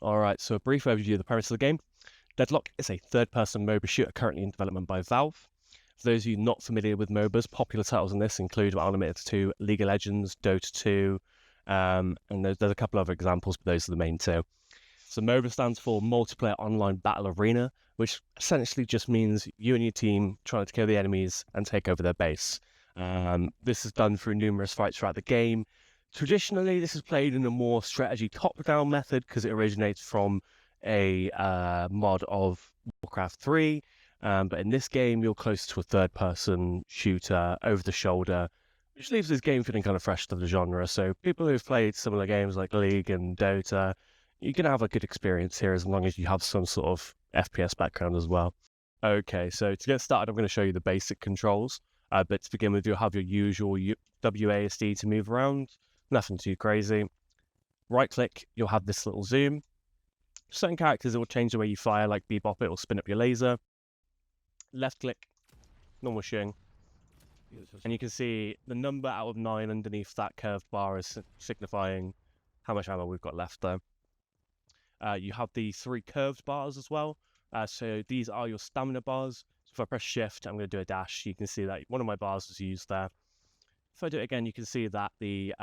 Alright, so a brief overview of the premise of the game. Deadlock is a third-person MOBA shooter currently in development by Valve. For those of you not familiar with MOBAs, popular titles in this include, but aren't limited to, League of Legends, Dota 2, and there's a couple other examples, but those are the main two. So MOBA stands for Multiplayer Online Battle Arena, which essentially just means you and your team trying to kill the enemies and take over their base. This is done through numerous fights throughout the game. Traditionally, this is played in a more strategy top-down method because it originates from a mod of Warcraft 3. But in this game, you're close to a third-person shooter over the shoulder, which leaves this game feeling kind of fresh to the genre. So people who've played similar games like League and Dota, you're going to have a good experience here as long as you have some sort of FPS background as well. Okay, so to get started, I'm going to show you the basic controls. But to begin with, you'll have your usual WASD to move around. Nothing too crazy. Right click, you'll have this little zoom. Certain characters, it will change the way you fire, like Bebop, it will spin up your laser. Left click, normal shooting. And you can see the number out of 9 underneath that curved bar is signifying how much ammo we've got left there. You have the 3 curved bars as well. So these are your stamina bars. So if I press shift, I'm going to do a dash. You can see that one of my bars is used there. If I do it again, you can see that the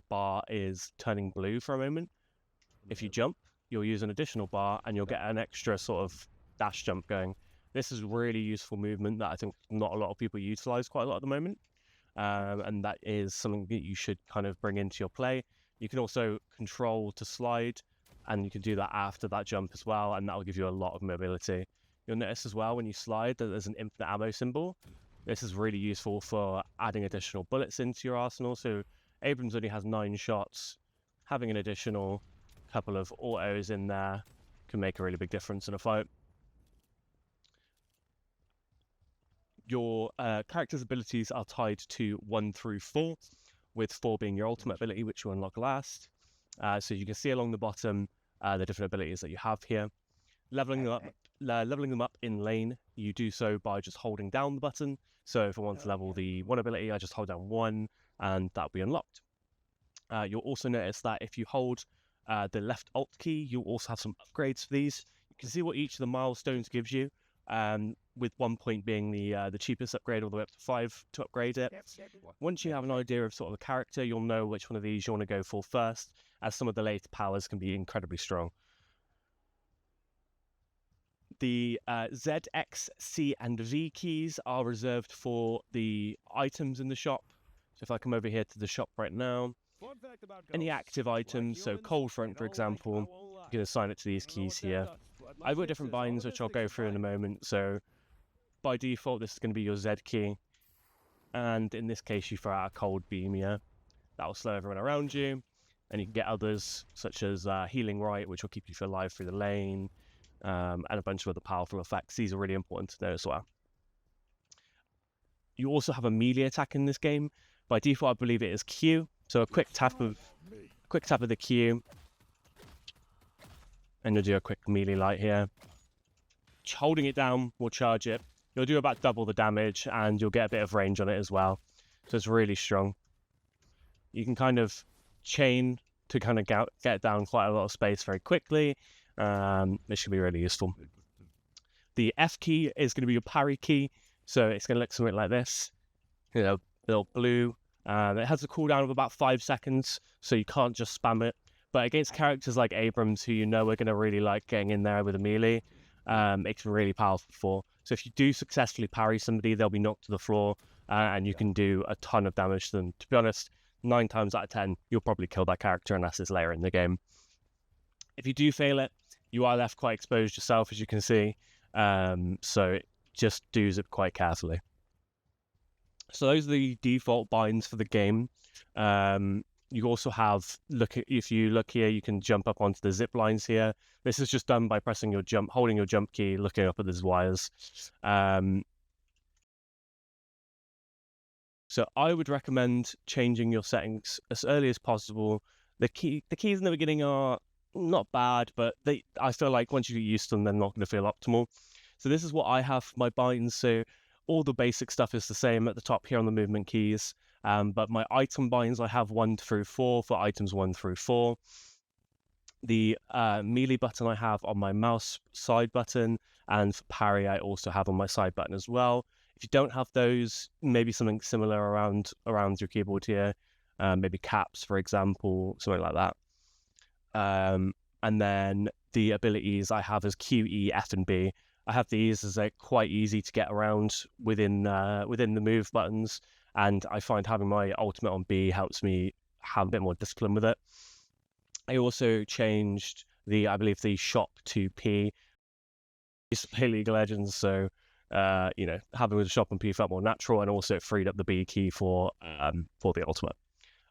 bar is turning blue for a moment. If you jump, you'll use an additional bar and you'll get an extra sort of dash jump going. This is really useful movement that I think not a lot of people utilize quite a lot at the moment. And that is something that you should kind of bring into your play. You can also control to slide, and you can do that after that jump as well, and that will give you a lot of mobility. You'll notice as well when you slide that there's an infinite ammo symbol. This is really useful for adding additional bullets into your arsenal. So Abrams only has 9 shots. Having an additional couple of autos in there can make a really big difference in a fight. Your character's abilities are tied to 1 through 4, with 4 being your ultimate ability, which you unlock last. So you can see along the bottom the different abilities that you have here. Leveling them up in lane, you do so by just holding down the button. So if I want to level the 1 ability, I just hold down 1 and that'll be unlocked. You'll also notice that if you hold the left alt key, you'll also have some upgrades for these. You can see what each of the milestones gives you, with 1 point being the cheapest upgrade all the way up to 5 to upgrade it. Once you have an idea of sort of the character, you'll know which one of these you want to go for first, as some of the later powers can be incredibly strong. The Z, X, C, and V keys are reserved for the items in the shop. So if I come over here to the shop right now, any active items, so Cold Front, for example, you can assign it to these keys here. I've got different binds, which I'll go through in a moment. So by default, this is going to be your Z key. And in this case, you throw out a cold beam here. That will slow everyone around you. And you can get others, such as Healing Right, which will keep you alive through the lane. And a bunch of other powerful effects. These are really important to know as well. You also have a melee attack in this game. By default, I believe it is Q. So a quick tap of the Q, and you'll do a quick melee light here. Holding it down will charge it. You'll do about double the damage, and you'll get a bit of range on it as well. So it's really strong. You can kind of chain to kind of get down quite a lot of space very quickly. This should be really useful. The F key is going to be your parry key, so it's going to look something like this. You know, little blue. It has a cooldown of about 5 seconds, so you can't just spam it. But against characters like Abrams, who you know are going to really like getting in there with a melee, it's really powerful for. So if you do successfully parry somebody, they'll be knocked to the floor, and you can do a ton of damage to them. To be honest, 9 times out of 10, you'll probably kill that character unless it's later in the game. If you do fail it, you are left quite exposed yourself, as you can see. So just do it quite carefully. So those are the default binds for the game. You also have, if you look here, you can jump up onto the zip lines here. This is just done by pressing your jump, holding your jump key, looking up at these wires. So I would recommend changing your settings as early as possible. The keys in the beginning are not bad, but I feel like once you get used to them, they're not going to feel optimal. So this is what I have for my binds. So all the basic stuff is the same at the top here on the movement keys. But my item binds, I have 1 through 4 for items 1 through 4. the melee button I have on my mouse side button, and for parry I also have on my side button as well. If you don't have those, maybe something similar around your keyboard here, maybe caps, for example, something like that. And then the abilities I have as Q, E, F, and B. I have these as quite easy to get around within the move buttons, and I find having my ultimate on B helps me have a bit more discipline with it. I also changed I believe the shop to P. I used to play League of Legends, so having the shop on P felt more natural, and also it freed up the B key for the ultimate.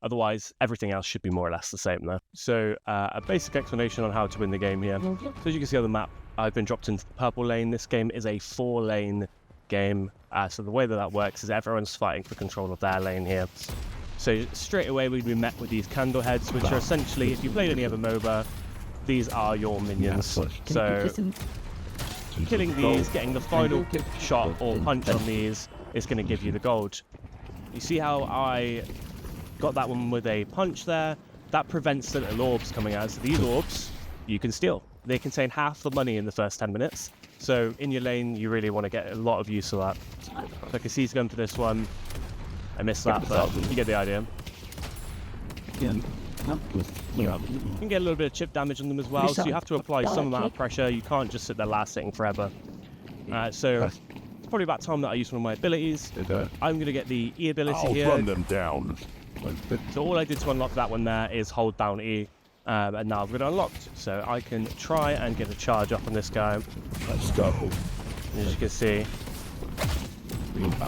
Otherwise, everything else should be more or less the same there. So a basic explanation on how to win the game here. So as you can see on the map, I've been dropped into the purple lane. This game is a 4-lane game. So the way that works is everyone's fighting for control of their lane here. So straight away we'd be met with these candle heads, which are essentially, if you played any other MOBA, these are your minions. So killing these, getting the final shot or punch on these is going to give you the gold. You see how I got that one with a punch there? That prevents the little orbs coming out. So these orbs you can steal. They contain half the money in the first 10 minutes. So in your lane, you really want to get a lot of use of that. So I can see he's going for this one. I missed that, but you get the idea. Yeah. You can get a little bit of chip damage on them as well, so you have to apply some amount of pressure. You can't just sit there last hitting forever. So it's probably about time that I use one of my abilities. I'm going to get the E ability here. I'll run them down. So all I did to unlock that one there is hold down E, and now I've got it unlocked. So I can try and get a charge up on this guy. Let's go. As you can see,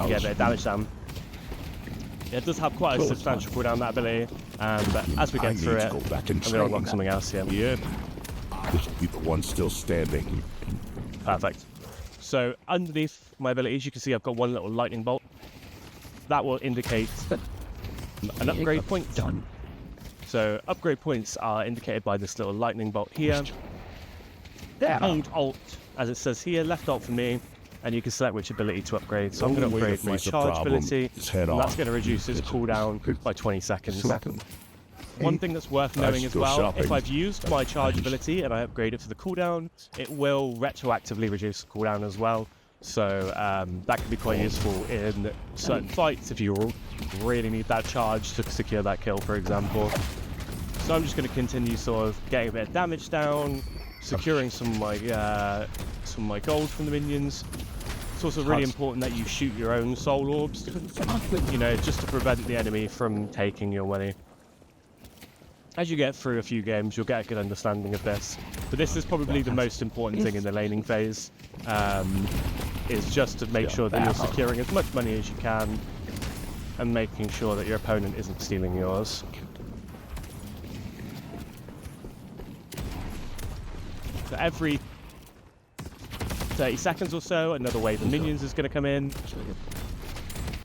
get a bit of damage down. It does have quite a substantial cooldown, that ability, but as we get through it, I'm going to unlock something else here. Yeah. This will be the one still standing. Perfect. So underneath my abilities, you can see I've got one little lightning bolt. That will indicate an upgrade point. So upgrade points are indicated by this little lightning bolt here. Hold Alt, as it says here, left Alt for me, and you can select which ability to upgrade. So I'm going to upgrade my charge ability, and that's going to reduce its cooldown by 20 seconds. One thing that's worth knowing as well, if I've used my charge ability and I upgrade it for the cooldown, it will retroactively reduce the cooldown as well. So that can be quite useful in certain fights if you really need that charge to secure that kill, for example. So I'm just going to continue sort of getting a bit of damage down, securing some of my gold from the minions. It's also really important that you shoot your own soul orbs, just to prevent the enemy from taking your money. As you get through a few games, you'll get a good understanding of this. But this is probably the most important thing in the laning phase, is just to make sure that you're securing as much money as you can and making sure that your opponent isn't stealing yours. So every 30 seconds or so, another wave of minions is going to come in.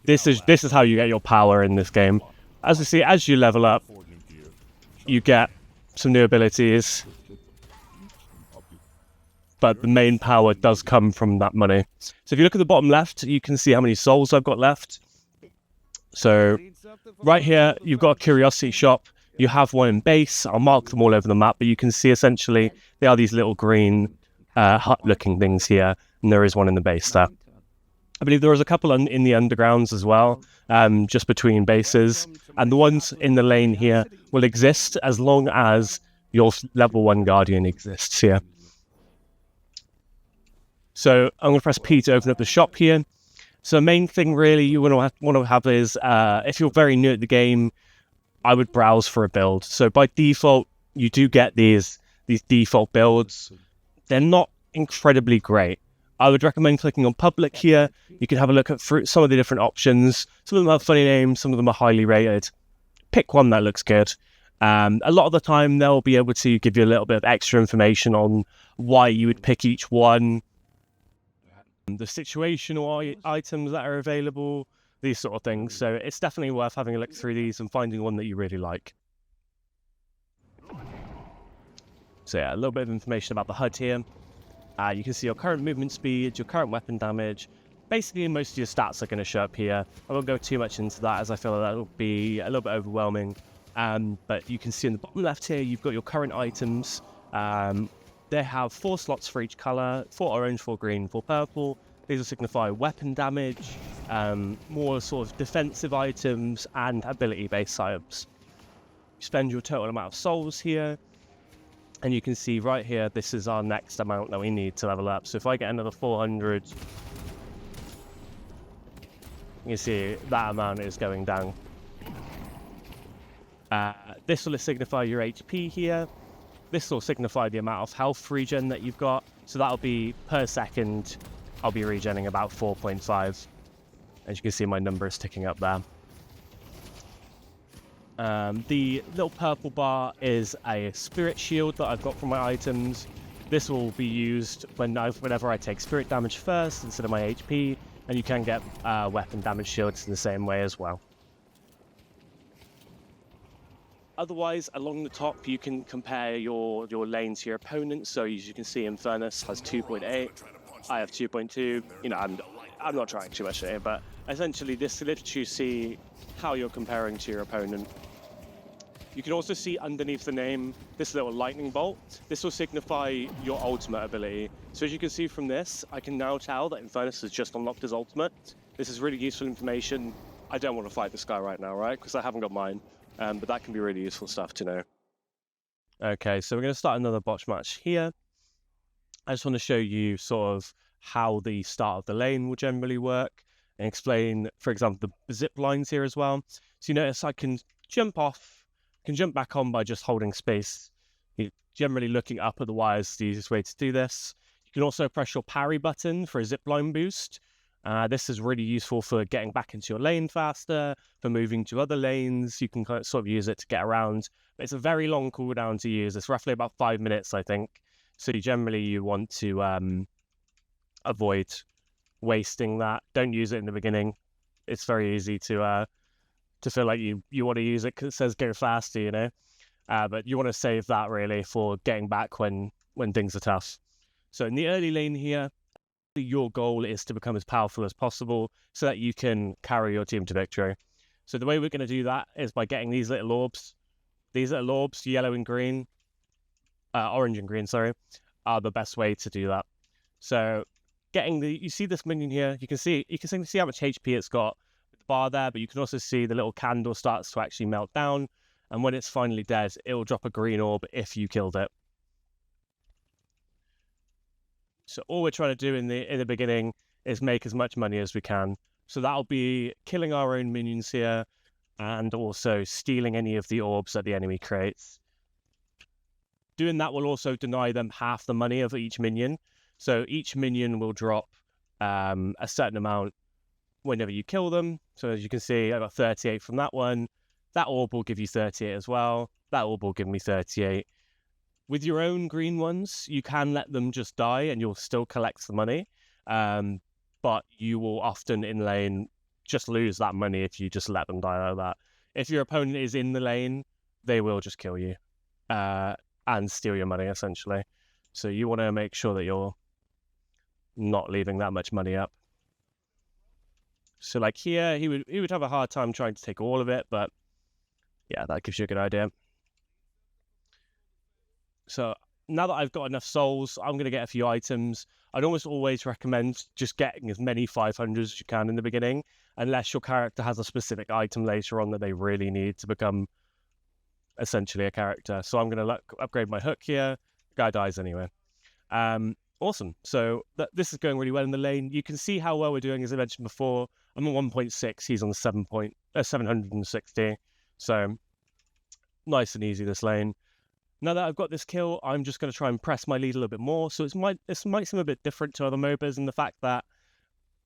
This is how you get your power in this game. As you see, as you level up, you get some new abilities, but the main power does come from that money. So if you look at the bottom left, you can see how many souls I've got left. So right here, you've got a curiosity shop. You have one in base. I'll mark them all over the map, but you can see essentially they are these little green hut-looking things here, and there is one in the base there. I believe there is a couple in the undergrounds as well, just between bases. And the ones in the lane here will exist as long as your level 1 Guardian exists here. So I'm going to press P to open up the shop here. So the main thing really you want to have is, if you're very new at the game, I would browse for a build. So by default, you do get these default builds. They're not incredibly great. I would recommend clicking on public here. You can have a look at some of the different options. Some of them have funny names, some of them are highly rated. Pick one that looks good. A lot of the time they'll be able to give you a little bit of extra information on why you would pick each one, the situational items that are available, these sort of things. So it's definitely worth having a look through these and finding one that you really like. So yeah, a little bit of information about the HUD here. You can see your current movement speed, your current weapon damage. Basically, most of your stats are going to show up here. I won't go too much into that as I feel that will be a little bit overwhelming But you can see in the bottom left here, you've got your current items. They have 4 slots for each color, 4 orange, 4 green, 4 purple. These will signify weapon damage, more sort of defensive items, and ability-based items. You spend your total amount of souls here, and you can see right here, this is our next amount that we need to level up. So if I get another 400, you can see that amount is going down. This will signify your HP here. This will signify the amount of health regen that you've got. So that'll be per second, I'll be regenning about 4.5. As you can see, my number is ticking up there. The little purple bar is a spirit shield that I've got from my items. This will be used whenever I take spirit damage first instead of my HP, and you can get weapon damage shields in the same way as well. Otherwise, along the top, you can compare your lane to your opponent. So as you can see, Infernus has 2.8. I have 2.2. You know, I'm not trying too much here, but essentially this lets you see how you're comparing to your opponent. You can also see underneath the name this little lightning bolt. This will signify your ultimate ability. So as you can see from this, I can now tell that Infernus has just unlocked his ultimate. This is really useful information. I don't want to fight this guy right now, right? Because I haven't got mine. But that can be really useful stuff to know. Okay, so we're going to start another botch match here. I just want to show you sort of how the start of the lane will generally work and explain, for example, the zip lines here as well. So you notice I can jump off, can jump back on by just holding space. You're generally looking up at the wires is the easiest way to do this. You can also press your parry button for a zip line boost. This is really useful for getting back into your lane faster, for moving to other lanes. You can kind of sort of use it to get around. But it's a very long cooldown to use. It's roughly about 5 minutes, I think. So you want to avoid wasting that. Don't use it in the beginning. It's very easy to feel like you want to use it because it says go faster, you know. But you want to save that really for getting back when things are tough. So in the early lane here, your goal is to become as powerful as possible so that you can carry your team to victory. So the way we're going to do that is by getting these little orbs. These little orbs, yellow and green, orange and green, sorry, are the best way to do that. So you see this minion here, you can see how much HP it's got with the bar there, but you can also see the little candle starts to actually melt down, and when it's finally dead, it will drop a green orb if you killed it. So all we're trying to do in the beginning is make as much money as we can. So that'll be killing our own minions here and also stealing any of the orbs that the enemy creates. Doing that will also deny them half the money of each minion. So each minion will drop a certain amount whenever you kill them. So as you can see, I got 38 from that one. That orb will give you 38 as well. That orb will give me 38. With your own green ones, you can let them just die and you'll still collect the money. But you will often in lane just lose that money if you just let them die like that. If your opponent is in the lane, they will just kill you and steal your money essentially. So you want to make sure that you're not leaving that much money up. So like here, he would have a hard time trying to take all of it, but yeah, that gives you a good idea. So now that I've got enough souls, I'm going to get a few items. I'd almost always recommend just getting as many 500s as you can in the beginning, unless your character has a specific item later on that they really need to become essentially a character. So I'm going to upgrade my hook here. The guy dies anyway. Awesome. So this is going really well in the lane. You can see how well we're doing, as I mentioned before. I'm on 1.6. He's on 760. So nice and easy this lane. Now that I've got this kill, I'm just going to try and press my lead a little bit more. So this might seem a bit different to other MOBAs in the fact that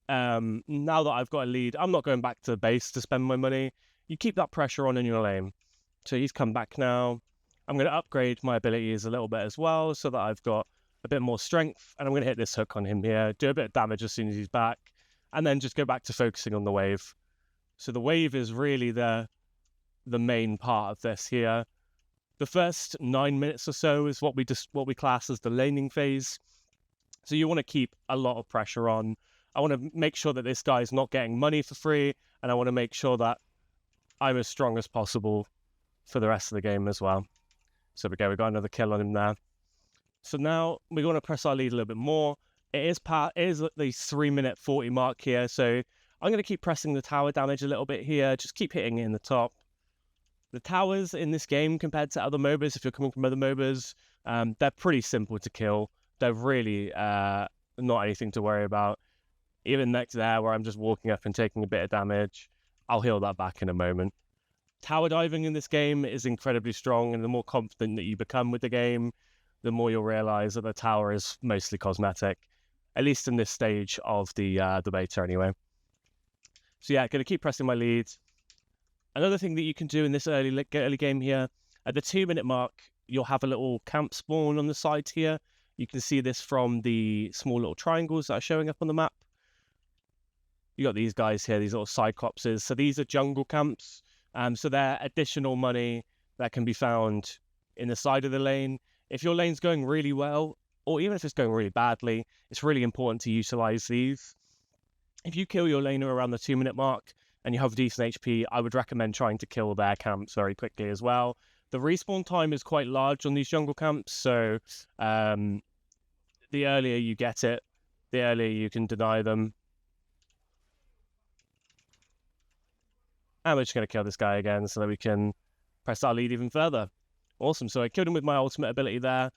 now that I've got a lead, I'm not going back to the base to spend my money. You keep that pressure on in your lane. So he's come back now. I'm going to upgrade my abilities a little bit as well so that I've got a bit more strength. And I'm going to hit this hook on him here, do a bit of damage as soon as he's back, and then just go back to focusing on the wave. So the wave is really the main part of this here. The first 9 minutes or so is what we class as the laning phase. So you want to keep a lot of pressure on. I want to make sure that this guy's not getting money for free, and I want to make sure that I'm as strong as possible for the rest of the game as well. So we got another kill on him there. So now we're going to press our lead a little bit more. It is at the 3-minute 40 mark here, so I'm going to keep pressing the tower damage a little bit here. Just keep hitting it in the top. The towers in this game, compared to other MOBAs, if you're coming from other MOBAs, they're pretty simple to kill. They're really not anything to worry about. Even next there, where I'm just walking up and taking a bit of damage, I'll heal that back in a moment. Tower diving in this game is incredibly strong, and the more confident that you become with the game, the more you'll realize that the tower is mostly cosmetic, at least in this stage of the beta anyway. So yeah, going to keep pressing my lead. Another thing that you can do in this early game here, at the 2-minute mark, you'll have a little camp spawn on the side here. You can see this from the small little triangles that are showing up on the map. You got these guys here, these little cyclopses. So these are jungle camps. So they're additional money that can be found in the side of the lane. If your lane's going really well, or even if it's going really badly, it's really important to utilize these. If you kill your laner around the 2-minute mark and you have decent HP, I would recommend trying to kill their camps very quickly as well. The respawn time is quite large on these jungle camps, so the earlier you get it, the earlier you can deny them. And we're just going to kill this guy again so that we can press our lead even further. Awesome. So I killed him with my ultimate ability there.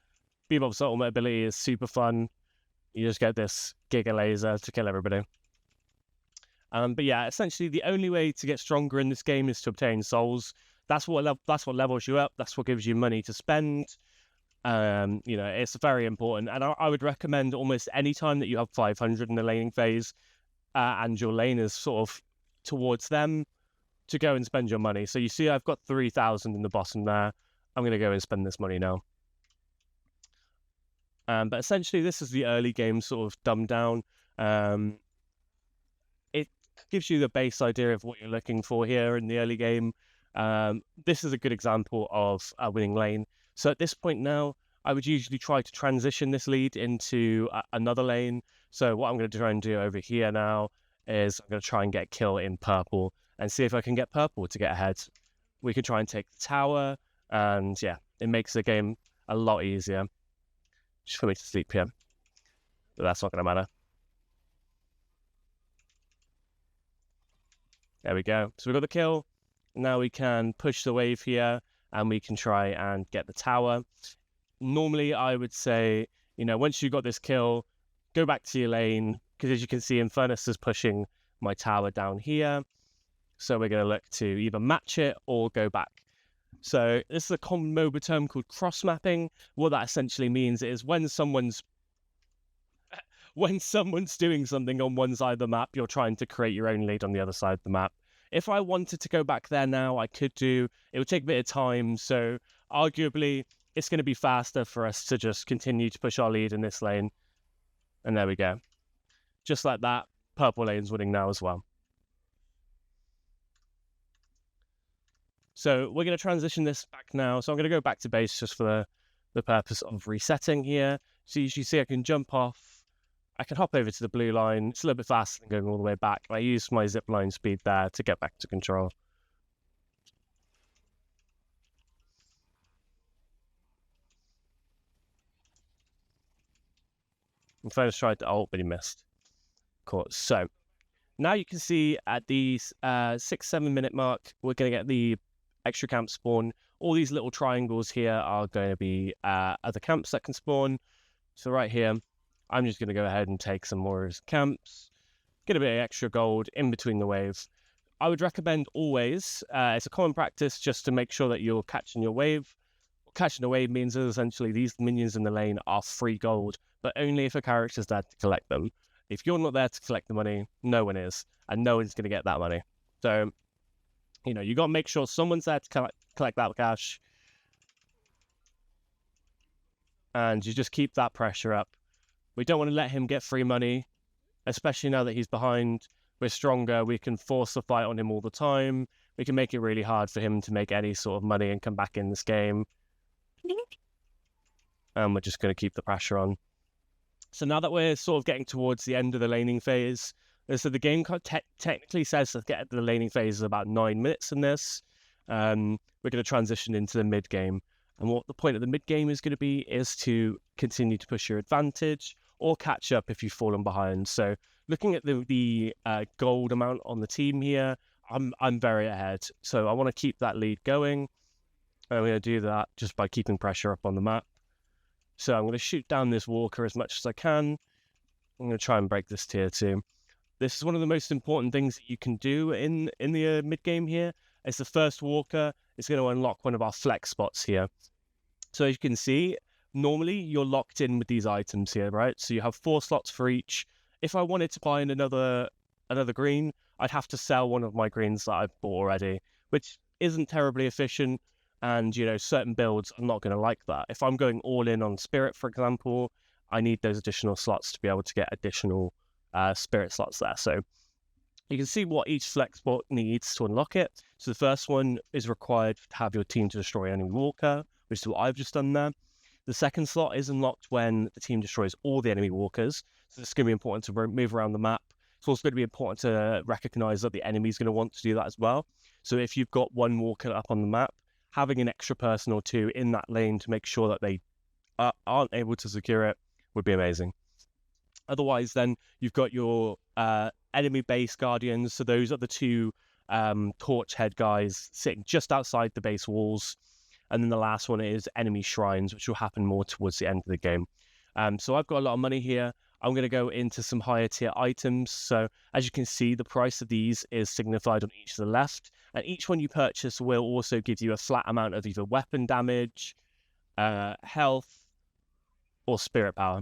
Bebop's ultimate ability is super fun. You just get this Giga Laser to kill everybody. But yeah, essentially the only way to get stronger in this game is to obtain souls. That's what levels you up. That's what gives you money to spend. It's very important. And I would recommend almost any time that you have 500 in the laning phase and your lane is sort of towards them, to go and spend your money. So you see I've got 3,000 in the bottom there. I'm going to go and spend this money now. But essentially this is the early game sort of dumbed down. It gives you the base idea of what you're looking for here in the early game. This is a good example of a winning lane. So at this point now, I would usually try to transition this lead into another lane. So what I'm going to try and do over here now is I'm going to try and get a kill in purple and see if I can get purple to get ahead. We could try and take the tower, and yeah, it makes the game a lot easier. Just for me to sleep here, but that's not going to matter. There we go. So we got the kill. Now we can push the wave here, and we can try and get the tower. Normally, I would say, once you got this kill, go back to your lane, because as you can see, Infernus is pushing my tower down here. So we're going to look to either match it or go back. So this is a common MOBA term called cross-mapping. What that essentially means is when someone's doing something on one side of the map, you're trying to create your own lead on the other side of the map. If I wanted to go back there now, I could do. It would take a bit of time, so arguably it's going to be faster for us to just continue to push our lead in this lane. And there we go. Just like that, purple lane's winning now as well. So we're going to transition this back now. So I'm going to go back to base just for the purpose of resetting here. So you see I can jump off. I can hop over to the blue line. It's a little bit faster than going all the way back. I use my zip line speed there to get back to control. And first tried to ult, but he missed. Of course. So now you can see at the 6-7 minute mark, we're going to get the extra camp spawn. All these little triangles here are going to be other camps that can spawn. So right here, I'm just going to go ahead and take some more camps, get a bit of extra gold in between the waves. I would recommend always, it's a common practice just to make sure that you're catching your wave. Catching a wave means that essentially these minions in the lane are free gold, but only if a character's there to collect them. If you're not there to collect the money, no one is, and no one's going to get that money. So, you got to make sure someone's there to collect that cash. And you just keep that pressure up. We don't want to let him get free money, especially now that he's behind. We're stronger. We can force the fight on him all the time. We can make it really hard for him to make any sort of money and come back in this game. And we're just going to keep the pressure on. So now that we're sort of getting towards the end of the laning phase, so the game technically says to get to the laning phase is about 9 minutes in this. we're going to transition into the mid game. And what the point of the mid game is going to be is to continue to push your advantage or catch up if you've fallen behind. So looking at the gold amount on the team here, I'm very ahead. So I want to keep that lead going. And I'm going to do that just by keeping pressure up on the map. So I'm going to shoot down this walker as much as I can. I'm going to try and break this tier 2. This is one of the most important things that you can do in the mid game here. It's the first walker. It's going to unlock one of our flex spots here. So as you can see, normally you're locked in with these items here, right? So you have 4 slots for each. If I wanted to buy in another green, I'd have to sell one of my greens that I've bought already, which isn't terribly efficient. And, you know, certain builds are not going to like that. If I'm going all in on Spirit, for example, I need those additional slots to be able to get additional Spirit slots there. So you can see what each flex spot needs to unlock it. So the first one is required to have your team to destroy enemy walker, which is what I've just done there. The second slot is unlocked when the team destroys all the enemy walkers. So it's going to be important to move around the map. It's also going to be important to recognize that the enemy is going to want to do that as well. So if you've got one walker up on the map, having an extra person or 2 in that lane to make sure that they aren't able to secure it would be amazing. Otherwise, then you've got your enemy base guardians. So those are the 2 torch head guys sitting just outside the base walls. And then the last one is enemy shrines, which will happen more towards the end of the game. So I've got a lot of money here. I'm going to go into some higher tier items. So as you can see, the price of these is signified on each to the left. And each one you purchase will also give you a flat amount of either weapon damage, health, or spirit power.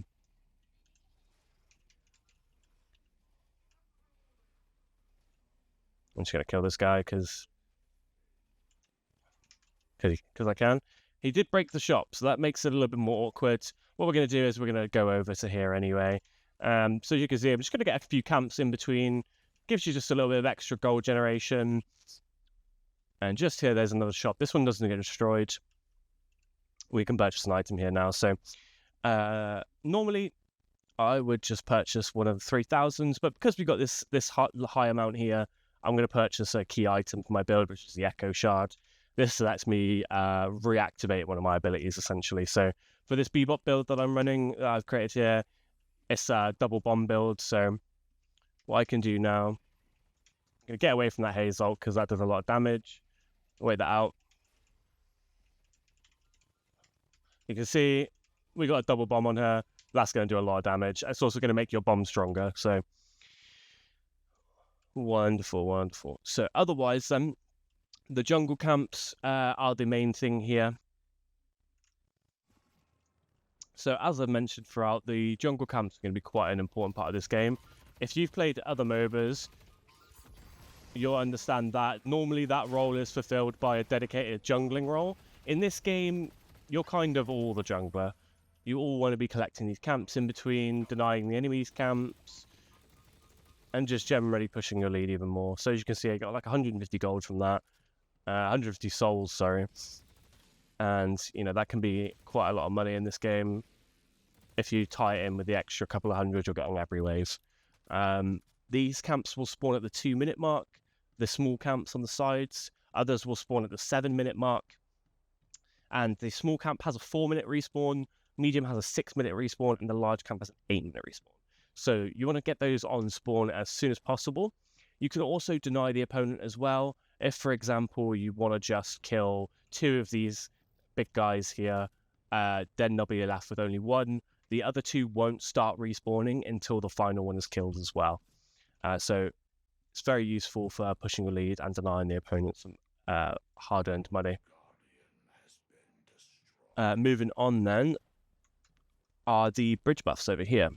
I'm just going to kill this guy because I can. He did break the shop, so that makes it a little bit more awkward. What we're going to do is we're going to go over to here anyway. So you can see, I'm just going to get a few camps in between. Gives you just a little bit of extra gold generation. And just here, there's another shop. This one doesn't get destroyed. We can purchase an item here now. So normally, I would just purchase one of the 3000s, but because we've got this high amount here, I'm going to purchase a key item for my build, which is the Echo Shard. This lets me reactivate one of my abilities, essentially. So for this Bebop build that I'm running, that I've created here, it's a double bomb build. So what I can do now, I'm going to get away from that Haze ult because that does a lot of damage. Wait that out. You can see we got a double bomb on her. That's going to do a lot of damage. It's also going to make your bomb stronger. So wonderful, wonderful. So otherwise, then, the jungle camps are the main thing here. So as I mentioned throughout, the jungle camps are going to be quite an important part of this game. If you've played other MOBAs, you'll understand that normally that role is fulfilled by a dedicated jungling role. In this game, you're kind of all the jungler. You all want to be collecting these camps in between, denying the enemy's camps, and just generally pushing your lead even more. So as you can see, I got like 150 gold from that. 150 souls, sorry. And, you know, that can be quite a lot of money in this game. If you tie it in with the extra couple of hundred you're getting every wave. These camps will spawn at the 2-minute mark. The small camps on the sides. Others will spawn at the 7-minute mark. And the small camp has a 4-minute respawn. Medium has a 6-minute respawn. And the large camp has an 8-minute respawn. So you want to get those on spawn as soon as possible. You can also deny the opponent as well. If, for example, you want to just kill 2 of these big guys here, then they'll be left with only 1. The other 2 won't start respawning until the final one is killed as well. So it's very useful for pushing the lead and denying the opponent some hard-earned money. Moving on then are the bridge buffs over here.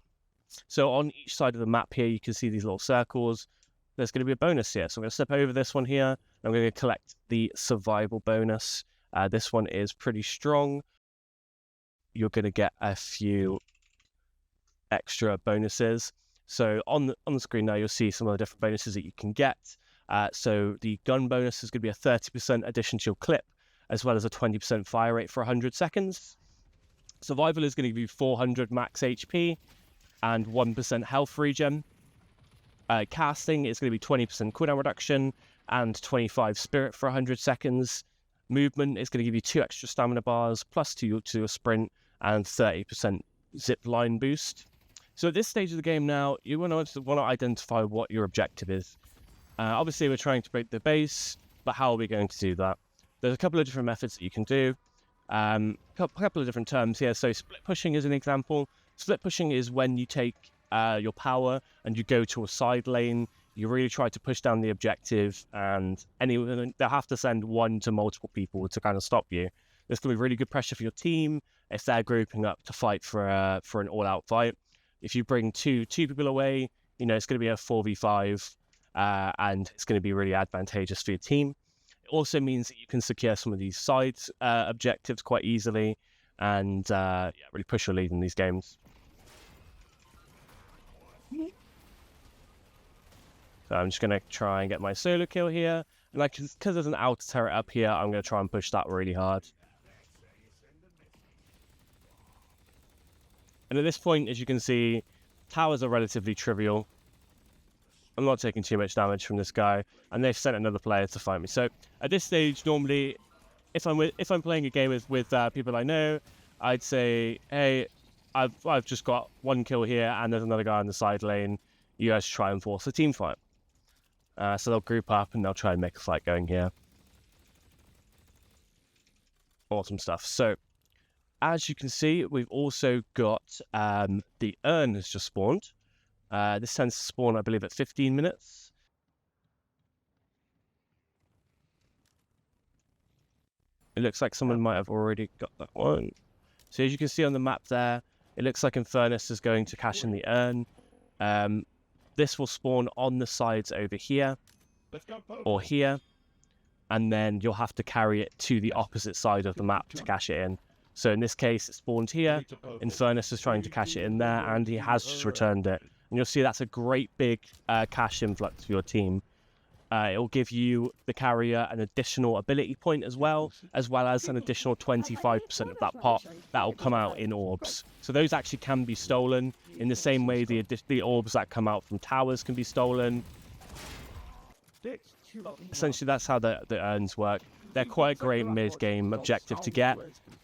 So on each side of the map here, you can see these little circles. There's going to be a bonus here. So I'm going to step over this one here. I'm going to collect the survival bonus. This one is pretty strong. You're going to get a few extra bonuses. So on the screen now, you'll see some of the different bonuses that you can get. So the gun bonus is going to be a 30% addition to your clip, as well as a 20% fire rate for 100 seconds. Survival is going to give you 400 max HP and 1% health regen. Casting is going to be 20% cooldown reduction, and 25 spirit for 100 seconds. Movement is going to give you 2 extra stamina bars, plus 2 to your sprint, and 30% zip line boost. So at this stage of the game now, you want to identify what your objective is. Obviously, we're trying to break the base, but how are we going to do that? There's a couple of different methods that you can do. A couple of different terms here. So split pushing is an example. Split pushing is when you take your power and you go to a side lane. You really try to push down the objective, and they'll have to send 1 to multiple people to kind of stop you. There's going to be really good pressure for your team if they're grouping up to fight for an all-out fight. If you bring two people away, it's going to be a 4v5, and it's going to be really advantageous for your team. It also means that you can secure some of these side objectives quite easily, and really push your lead in these games. So I'm just going to try and get my solo kill here. And because there's an outer turret up here, I'm going to try and push that really hard. And at this point, as you can see, towers are relatively trivial. I'm not taking too much damage from this guy, and they've sent another player to fight me. So at this stage, normally, if I'm playing a game with people I know, I'd say, hey, I've just got 1 kill here, and there's another guy in the side lane. You guys try and force a team fight. So they'll group up and they'll try and make a fight going here. Awesome stuff. So as you can see, we've also got the Urn has just spawned. This tends to spawn, I believe, at 15 minutes. It looks like someone might have already got that one. So as you can see on the map there, it looks like Infernus is going to cash in the Urn. This will spawn on the sides over here or here, and then you'll have to carry it to the opposite side of the map to cash it in. So in this case, it spawned here. Infernus is trying to cash it in there, and he has just returned it. And you'll see that's a great big cash influx for your team. It will give you, the carrier, an additional ability point as well as an additional 25% of that pot that will come out in orbs. So those actually can be stolen in the same way the orbs that come out from towers can be stolen. Essentially, that's how the urns work. They're quite a great mid-game objective to get.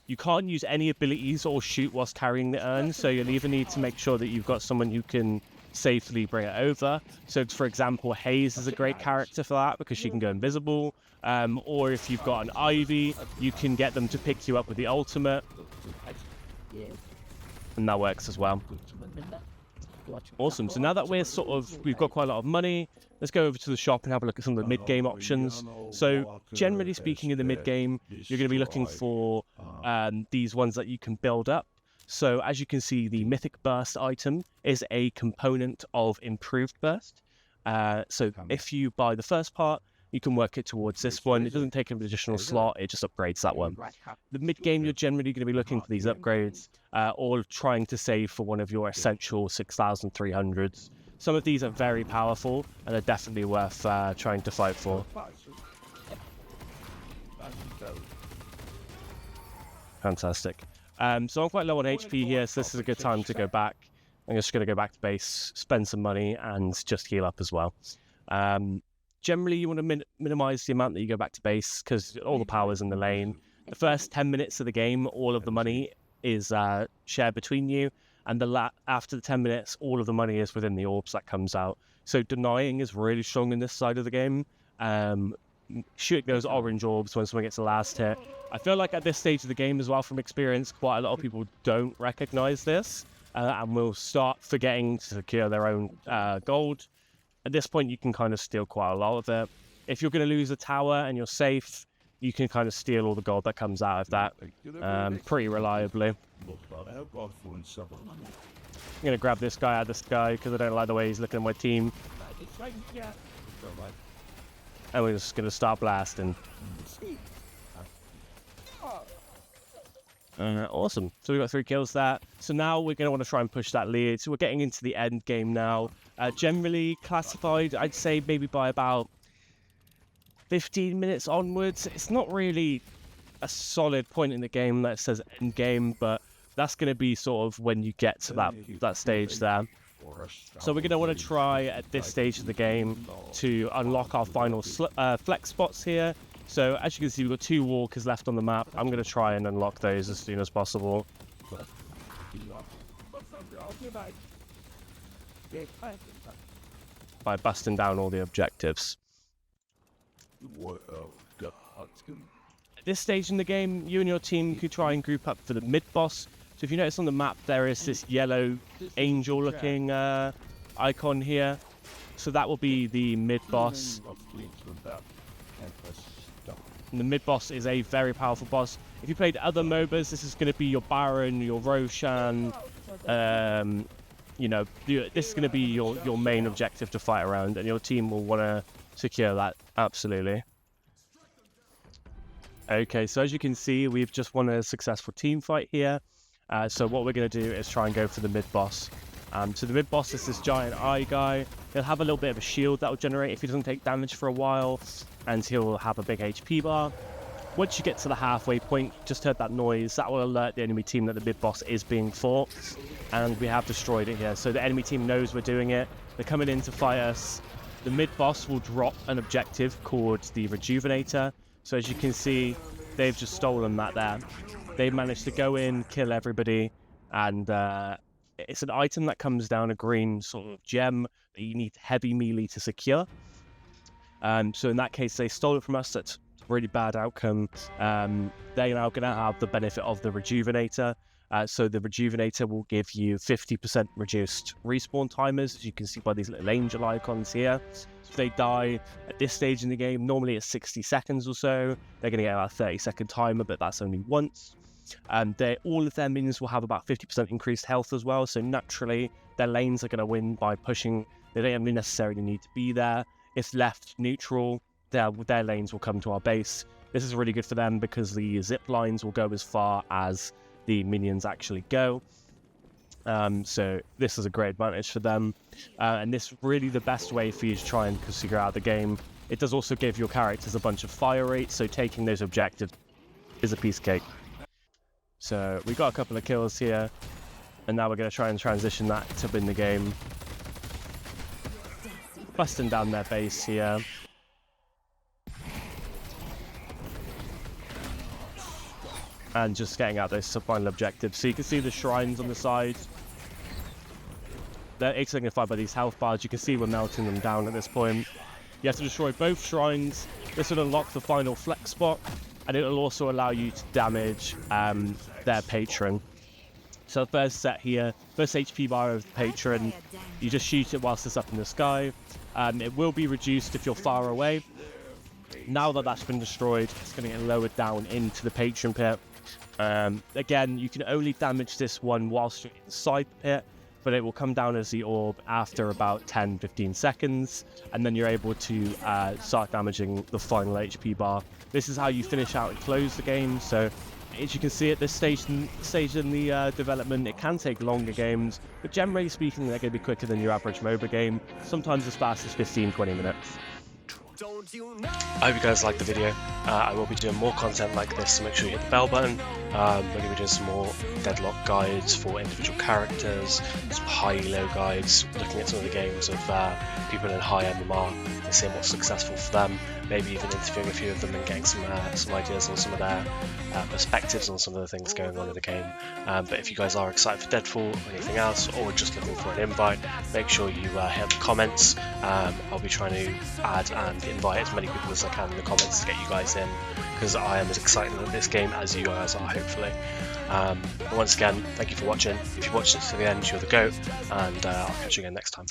You can't use any abilities or shoot whilst carrying the urn, so you'll either need to make sure that you've got someone who can safely bring it over. So for example, Haze is a great character for that because she can go invisible, or if you've got an Ivy, you can get them to pick you up with the ultimate, and that works as well. Awesome. So now that we've got quite a lot of money, let's go over to the shop and have a look at some of the mid-game options. So generally speaking, in the mid-game, you're going to be looking for these ones that you can build up. So as you can see, the Mythic Burst item is a component of Improved Burst. So if you buy the first part, you can work it towards this one. It doesn't take an additional slot, it just upgrades that one. The mid-game, you're generally going to be looking for these upgrades, or trying to save for one of your essential 6,300s. Some of these are very powerful, and are definitely worth trying to fight for. Fantastic. So I'm quite low on HP here, so this is a good time to go back. I'm just going to go back to base, spend some money, and just heal up as well. Generally, you want to minimize the amount that you go back to base, because all the power's in the lane. The first 10 minutes of the game, all of the money is shared between you, and after the 10 minutes, all of the money is within the orbs that comes out. So denying is really strong in this side of the game. Shooting those orange orbs when someone gets the last hit. I feel like at this stage of the game as well, from experience, quite a lot of people don't recognize this, and will start forgetting to secure their own gold. At this point, you can kind of steal quite a lot of it. If you're going to lose a tower and you're safe, you can kind of steal all the gold that comes out of that pretty reliably. I'm going to grab this guy out of the sky because I don't like the way he's looking at my team. And we're just going to start blasting. Awesome. So we got 3 kills there. So now we're going to want to try and push that lead. So we're getting into the end game now. Generally classified, I'd say maybe by about 15 minutes onwards. It's not really a solid point in the game that says end game, but that's going to be sort of when you get to that stage there. So we're going to want to try at this stage of the game to unlock our final flex spots here. So as you can see, we've got 2 walkers left on the map. I'm going to try and unlock those as soon as possible by busting down all the objectives. At this stage in the game, you and your team could try and group up for the mid-boss. So if you notice on the map, there is this yellow angel-looking icon here. So that will be the mid-boss. And the mid-boss is a very powerful boss. If you played other MOBAs, this is going to be your Baron, your Roshan. You know, this is going to be your main objective to fight around, and your team will want to secure that, absolutely. Okay, so as you can see, we've just won a successful team fight here. So what we're going to do is try and go for the mid-boss. So the mid-boss is this giant eye guy. He'll have a little bit of a shield that will generate if he doesn't take damage for a while, and he'll have a big HP bar. Once you get to the halfway point, just heard that noise, that will alert the enemy team that the mid-boss is being fought, and we have destroyed it here. So the enemy team knows we're doing it. They're coming in to fight us. The mid-boss will drop an objective called the Rejuvenator. So as you can see, they've just stolen that there. They've managed to go in, kill everybody, and it's an item that comes down a green sort of gem that you need heavy melee to secure. So in that case, they stole it from us. That's a really bad outcome. They're now going to have the benefit of the Rejuvenator. So the Rejuvenator will give you 50% reduced respawn timers, as you can see by these little angel icons here. If they die at this stage in the game, normally it's 60 seconds or so. They're going to get about a 30-second timer, but that's only once. All of their minions will have about 50% increased health as well, so naturally their lanes are going to win by pushing. They don't necessarily need to be there. If left neutral, their lanes will come to our base. This is really good for them because the zip lines will go as far as the minions actually go. So this is a great advantage for them, and this is really the best way for you to try and figure out the game. It does also give your characters a bunch of fire rates, so taking those objectives is a piece of cake. So we got a couple of kills here, and now we're going to try and transition that to win the game. Busting down their base here. And just getting out those final objectives. So you can see the shrines on the side. They're signified by these health bars. You can see we're melting them down at this point. You have to destroy both shrines. This will unlock the final flex spot, and it will also allow you to damage their patron. So the first set here, first HP bar of the patron, you just shoot it whilst it's up in the sky. It will be reduced if you're far away. Now that that's been destroyed, it's going to get lowered down into the patron pit. Again, you can only damage this one whilst you're inside the pit, but it will come down as the orb after about 10-15 seconds, and then you're able to start damaging the final HP bar. This is how you finish out and close the game. So as you can see at this stage in the development, it can take longer games, but generally speaking, they're going to be quicker than your average MOBA game, sometimes as fast as 15-20 minutes. I hope you guys liked the video. I will be doing more content like this, so make sure you hit the bell button. We're going to be doing some more Deadlock guides for individual characters, some high-elo guides, looking at some of the games of people in high MMR and seeing what's successful for them, maybe even interviewing a few of them and getting some ideas on some of their perspectives on some of the things going on in the game. But if you guys are excited for Deadfall or anything else, or just looking for an invite, make sure you hit the comments. I'll be trying to add and invite as many people as I can in the comments to get you guys in, because I am as excited about this game as you guys are, hopefully. But once again, thank you for watching. If you watched it to the end, you're the GOAT, and I'll catch you again next time.